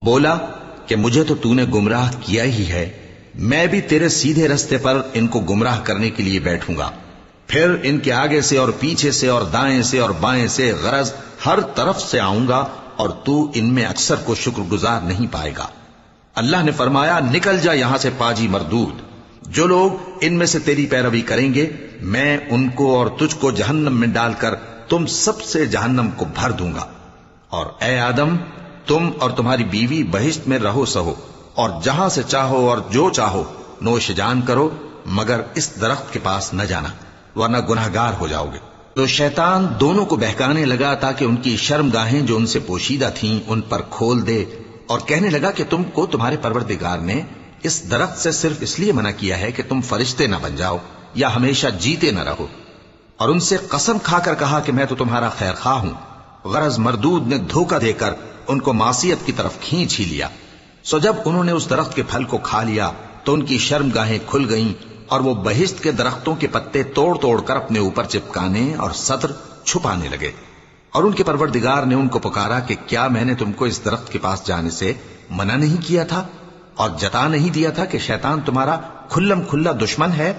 بولا کہ مجھے تو تو نے گمراہ کیا ہی ہے، میں بھی تیرے سیدھے رستے پر ان کو گمراہ کرنے کے لیے بیٹھوں گا، پھر ان کے آگے سے اور پیچھے سے اور دائیں سے اور بائیں سے غرض ہر طرف سے آؤں گا، اور تو ان میں اکثر کو شکر گزار نہیں پائے گا۔ اللہ نے فرمایا نکل جا یہاں سے پاجی مردود، جو لوگ ان میں سے تیری پیروی کریں گے میں ان کو اور تجھ کو جہنم میں ڈال کر تم سب سے جہنم کو بھر دوں گا، اور اے آدم تم اور تمہاری بیوی بہشت میں رہو سہو، اور جہاں سے چاہو اور جو چاہو نوش جان کرو، مگر اس درخت کے پاس نہ جانا ورنہ گناہگار ہو جاؤ گے۔ تو شیطان دونوں کو بہکانے لگا تاکہ ان کی شرم گاہیں جو ان سے پوشیدہ تھیں ان پر کھول دے، اور کہنے لگا کہ تم کو تمہارے پروردگار نے اس درخت سے صرف اس لیے منع کیا ہے کہ تم فرشتے نہ بن جاؤ یا ہمیشہ جیتے نہ رہو، اور ان سے قسم کھا کر کہا کہ میں تو تمہارا خیر خواہ ہوں۔ غرض مردود نے دھوکہ دے کر ان کو معصیت کی طرف کھینچ ہی لیا۔ سو جب انہوں نے اس درخت کے پھل کو کھا لیا تو ان کی شرم گاہیں کھل گئیں، اور وہ بہشت کے درختوں کے پتے توڑ توڑ کر اپنے اوپر چپکانے اور سطر چھپانے لگے۔ اور ان کے پروردگار نے ان کو پکارا کہ کیا میں نے تم کو اس درخت کے پاس جانے سے منع نہیں کیا تھا، اور جتا نہیں دیا تھا کہ شیطان تمہارا کھلم کھلا دشمن ہے؟